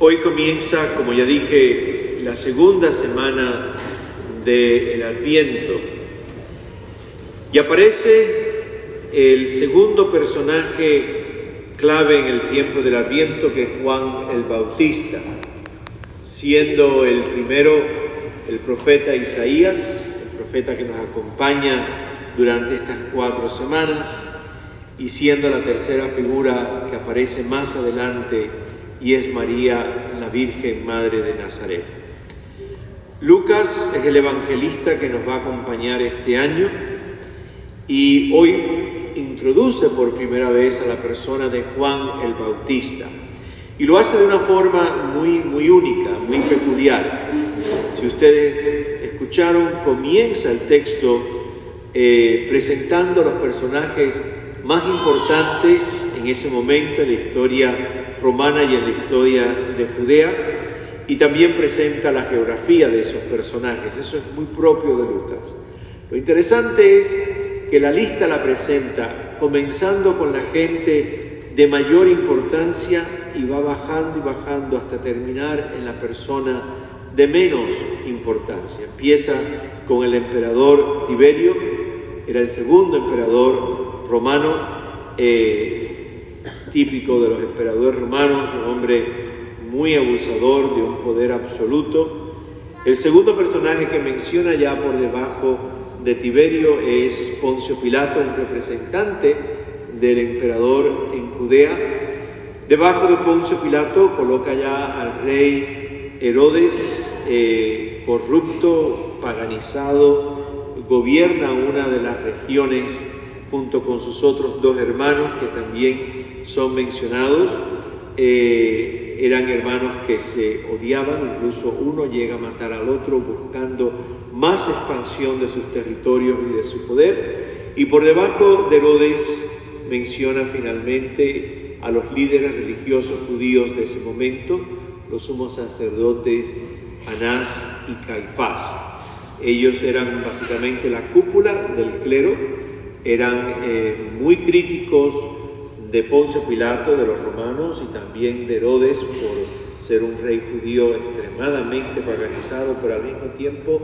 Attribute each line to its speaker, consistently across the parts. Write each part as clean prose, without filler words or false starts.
Speaker 1: Hoy comienza, como ya dije, la segunda semana del Adviento y aparece el segundo personaje clave en el tiempo del Adviento, que es Juan el Bautista, siendo el primero el profeta Isaías, el profeta que nos acompaña durante estas 4 semanas, y siendo la tercera figura que aparece más adelante, y es María, la Virgen Madre de Nazaret. Lucas es el evangelista que nos va a acompañar este año y hoy introduce por primera vez a la persona de Juan el Bautista. Y lo hace de una forma muy única, muy peculiar. Si ustedes escucharon, comienza el texto presentando a los personajes más importantes en ese momento en la historia romana y en la historia de Judea, y también presenta la geografía de esos personajes. Eso es muy propio de Lucas. Lo interesante es que la lista la presenta comenzando con la gente de mayor importancia y va bajando hasta terminar en la persona de menos importancia. Empieza con el emperador Tiberio, era el segundo emperador romano, típico de los emperadores romanos, un hombre muy abusador, de un poder absoluto. El segundo personaje que menciona ya por debajo de Tiberio es Poncio Pilato, un representante del emperador en Judea. Debajo de Poncio Pilato coloca ya al rey Herodes, corrupto, paganizado, gobierna una de las regiones junto con sus otros 2 hermanos que también son mencionados. Eran hermanos que se odiaban, incluso uno llega a matar al otro buscando más expansión de sus territorios y de su poder. Y por debajo de Herodes menciona finalmente a los líderes religiosos judíos de ese momento, los sumos sacerdotes Anás y Caifás. Ellos eran básicamente la cúpula del clero, eran muy críticos de Poncio Pilato, de los romanos, y también de Herodes por ser un rey judío extremadamente paganizado, pero al mismo tiempo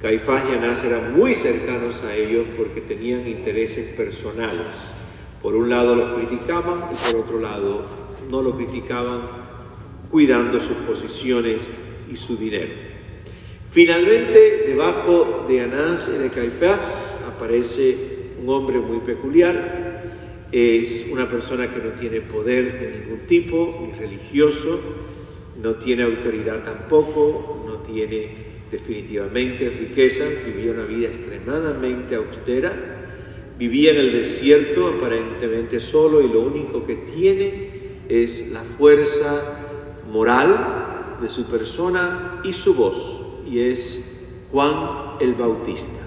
Speaker 1: Caifás y Anás eran muy cercanos a ellos porque tenían intereses personales. Por un lado los criticaban y por otro lado no lo criticaban, cuidando sus posiciones y su dinero. Finalmente, debajo de Anás y de Caifás aparece un hombre muy peculiar. Es una persona que no tiene poder de ningún tipo, ni religioso, no tiene autoridad tampoco, no tiene definitivamente riqueza, vivía una vida extremadamente austera, vivía en el desierto aparentemente solo, y lo único que tiene es la fuerza moral de su persona y su voz, y es Juan el Bautista.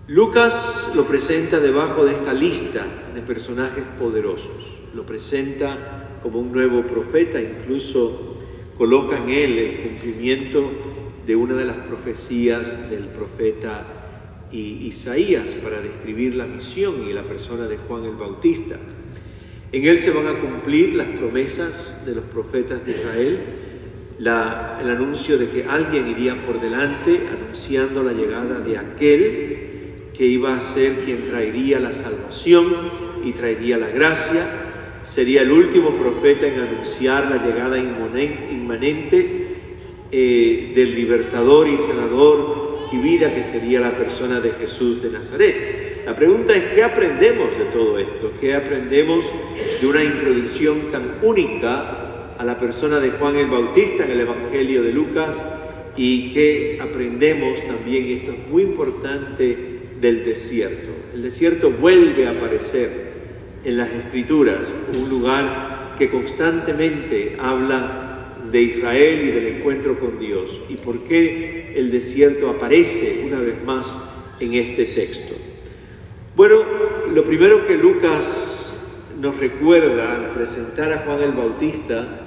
Speaker 1: Lucas lo presenta debajo de esta lista de personajes poderosos. Lo presenta como un nuevo profeta, incluso coloca en él el cumplimiento de una de las profecías del profeta Isaías para describir la misión y la persona de Juan el Bautista. En él se van a cumplir las promesas de los profetas de Israel, el anuncio de que alguien iría por delante anunciando la llegada de aquel que iba a ser quien traería la salvación y traería la gracia. Sería el último profeta en anunciar la llegada inmanente del libertador y sanador y vida que sería la persona de Jesús de Nazaret. La pregunta es, ¿qué aprendemos de todo esto? ¿Qué aprendemos de una introducción tan única a la persona de Juan el Bautista en el Evangelio de Lucas? ¿Y qué aprendemos también, y esto es muy importante, del desierto? El desierto vuelve a aparecer en las Escrituras, un lugar que constantemente habla de Israel y del encuentro con Dios. ¿Y por qué el desierto aparece una vez más en este texto? Bueno, lo primero que Lucas nos recuerda al presentar a Juan el Bautista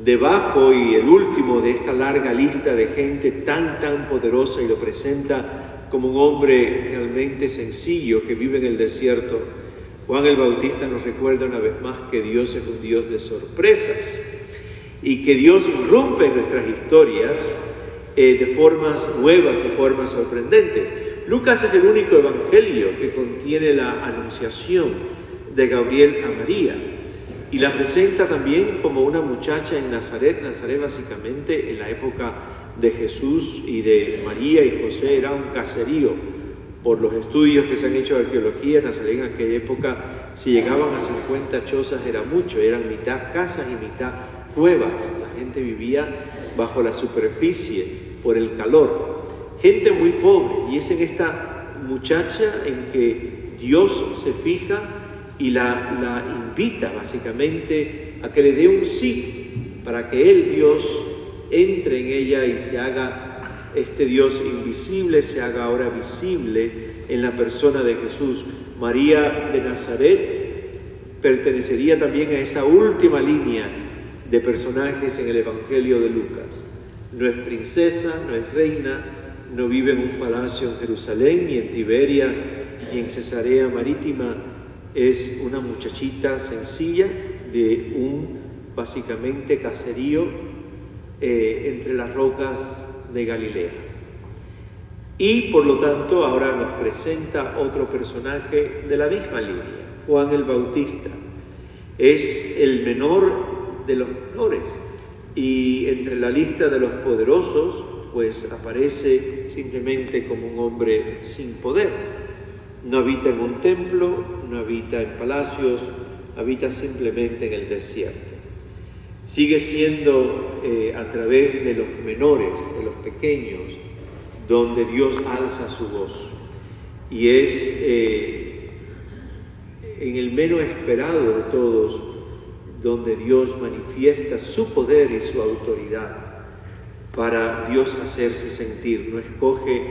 Speaker 1: debajo y el último de esta larga lista de gente tan poderosa, y lo presenta como un hombre realmente sencillo que vive en el desierto, Juan el Bautista nos recuerda una vez más que Dios es un Dios de sorpresas y que Dios irrumpe en nuestras historias de formas nuevas y formas sorprendentes. Lucas es el único evangelio que contiene la anunciación de Gabriel a María y la presenta también como una muchacha en Nazaret. Nazaret básicamente en la época de Jesús y de María y José era un caserío. Por los estudios que se han hecho de arqueología, Nazaret en aquella época, si llegaban a 50 chozas era mucho, eran mitad casas y mitad cuevas. La gente vivía bajo la superficie por el calor. Gente muy pobre, y es en esta muchacha en que Dios se fija y la invita básicamente a que le dé un sí, para que Él, Dios, entre en ella y se haga este Dios invisible, se haga ahora visible en la persona de Jesús. María de Nazaret pertenecería también a esa última línea de personajes en el Evangelio de Lucas. No es princesa, no es reina, no vive en un palacio en Jerusalén, ni en Tiberias, ni en Cesarea Marítima. Es una muchachita sencilla de un, básicamente, caserío entre las rocas de Galilea. Y por lo tanto ahora nos presenta otro personaje de la misma línea, Juan el Bautista. Es el menor de los menores y entre la lista de los poderosos pues aparece simplemente como un hombre sin poder. No habita en un templo, no habita en palacios, habita simplemente en el desierto. Sigue siendo a través de los menores, de los pequeños, donde Dios alza su voz. Y es en el menos esperado de todos, donde Dios manifiesta su poder y su autoridad para Dios hacerse sentir. No escoge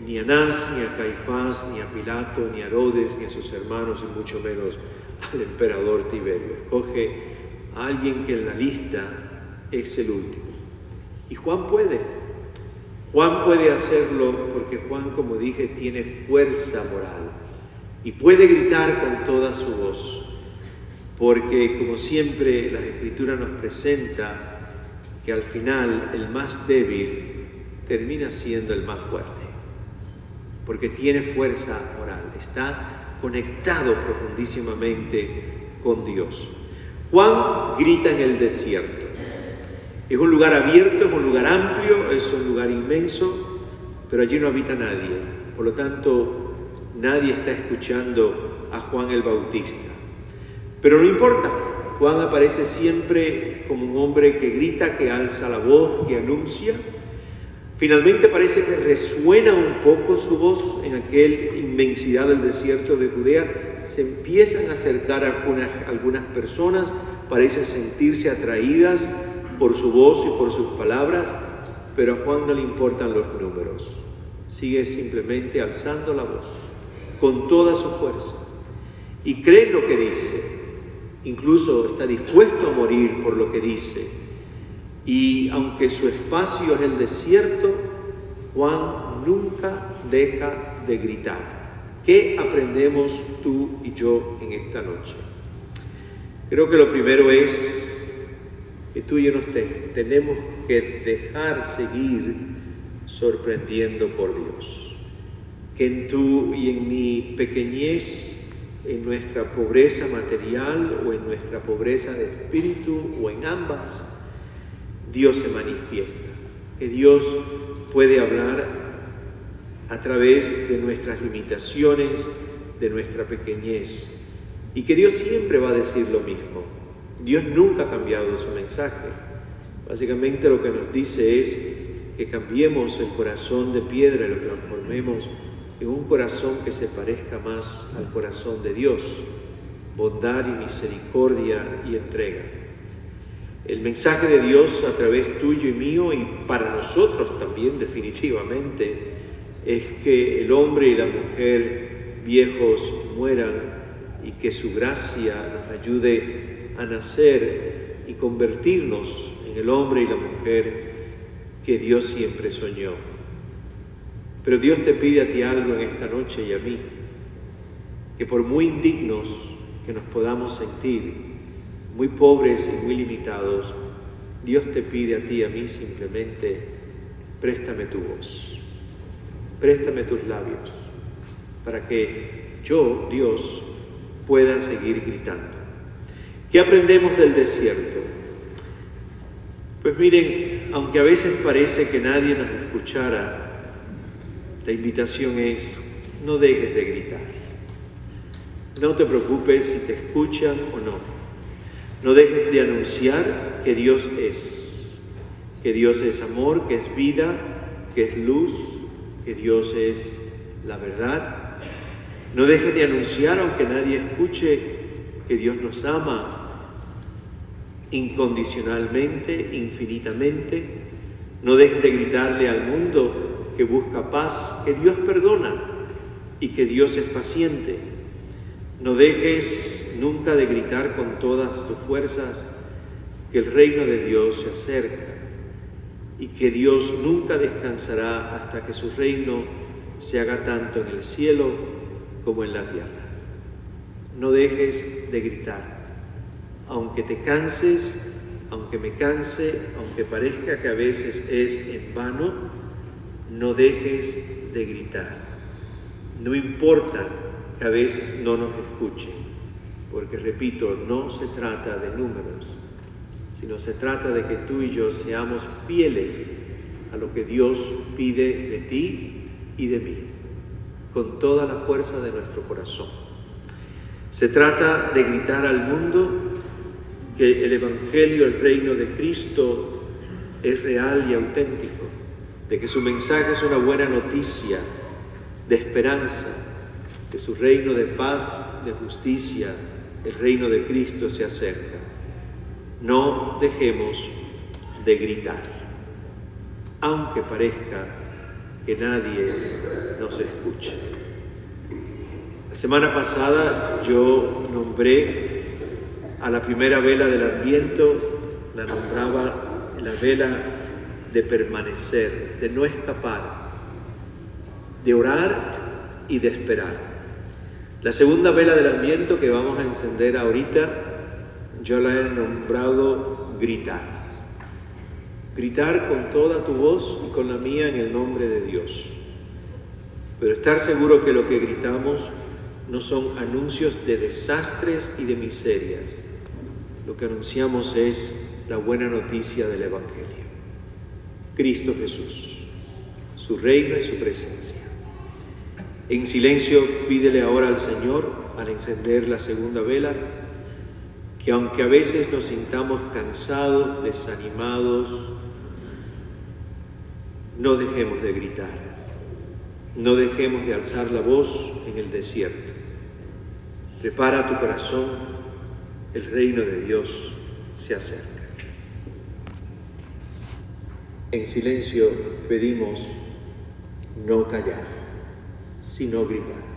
Speaker 1: ni a Anás, ni a Caifás, ni a Pilato, ni a Herodes, ni a sus hermanos, y mucho menos al emperador Tiberio. Escoge a alguien que en la lista es el último. Y Juan puede hacerlo porque Juan, como dije, tiene fuerza moral y puede gritar con toda su voz, porque como siempre las Escrituras nos presenta que al final el más débil termina siendo el más fuerte, porque tiene fuerza moral, está conectado profundísimamente con Dios. Juan grita en el desierto. Es un lugar abierto, es un lugar amplio, es un lugar inmenso, pero allí no habita nadie. Por lo tanto, nadie está escuchando a Juan el Bautista. Pero no importa, Juan aparece siempre como un hombre que grita, que alza la voz, que anuncia. Finalmente parece que resuena un poco su voz en aquella inmensidad del desierto de Judea. Se empiezan a acercar algunas personas, parecen sentirse atraídas por su voz y por sus palabras, pero a Juan no le importan los números. Sigue simplemente alzando la voz con toda su fuerza y cree en lo que dice. Incluso está dispuesto a morir por lo que dice. Y aunque su espacio es el desierto, Juan nunca deja de gritar. ¿Qué aprendemos tú y yo en esta noche? Creo que lo primero es que tú y yo nos tenemos que dejar seguir sorprendiendo por Dios. Que en tu y en mi pequeñez, en nuestra pobreza material o en nuestra pobreza de espíritu o en ambas, Dios se manifiesta. Que Dios puede hablar a través de nuestras limitaciones, de nuestra pequeñez, y que Dios siempre va a decir lo mismo. Dios nunca ha cambiado su mensaje. Básicamente lo que nos dice es que cambiemos el corazón de piedra y lo transformemos en un corazón que se parezca más al corazón de Dios, bondad y misericordia y entrega. El mensaje de Dios a través tuyo y mío, y para nosotros también definitivamente, es que el hombre y la mujer viejos mueran y que su gracia nos ayude a nacer y convertirnos en el hombre y la mujer que Dios siempre soñó. Pero Dios te pide a ti algo en esta noche y a mí, que por muy indignos que nos podamos sentir, muy pobres y muy limitados, Dios te pide a ti y a mí simplemente, préstame tu voz, préstame tus labios, para que yo, Dios, pueda seguir gritando. ¿Qué aprendemos del desierto? Pues miren, aunque a veces parece que nadie nos escuchara, la invitación es, no dejes de gritar. No te preocupes si te escuchan o no. No dejes de anunciar que Dios es amor, que es vida, que es luz, que Dios es la verdad. No dejes de anunciar, aunque nadie escuche, que Dios nos ama incondicionalmente, infinitamente. No dejes de gritarle al mundo que busca paz, que Dios perdona y que Dios es paciente. No dejes nunca de gritar con todas tus fuerzas que el reino de Dios se acerca y que Dios nunca descansará hasta que su reino se haga tanto en el cielo como en la tierra. No dejes de gritar. Aunque te canses, aunque me canse, aunque parezca que a veces es en vano, no dejes de gritar. No importa que a veces no nos escuchen, porque repito, no se trata de números, sino se trata de que tú y yo seamos fieles a lo que Dios pide de ti y de mí, con toda la fuerza de nuestro corazón. Se trata de gritar al mundo que el Evangelio, el reino de Cristo, es real y auténtico, de que su mensaje es una buena noticia de esperanza, que su reino de paz, de justicia, el reino de Cristo se acerca. No dejemos de gritar, aunque parezca que nadie nos escuche. La semana pasada yo nombré a la primera vela del Adviento, la nombraba la vela de permanecer, de no escapar, de orar y de esperar. La segunda vela del Adviento que vamos a encender ahorita, yo la he nombrado gritar. Gritar con toda tu voz y con la mía en el nombre de Dios. Pero estar seguro que lo que gritamos no son anuncios de desastres y de miserias. Lo que anunciamos es la buena noticia del Evangelio. Cristo Jesús, su reino y su presencia. En silencio pídele ahora al Señor, al encender la segunda vela, que aunque a veces nos sintamos cansados, desanimados, no dejemos de gritar, no dejemos de alzar la voz en el desierto. Prepara tu corazón, el reino de Dios se acerca. En silencio pedimos no callar, sino gritar.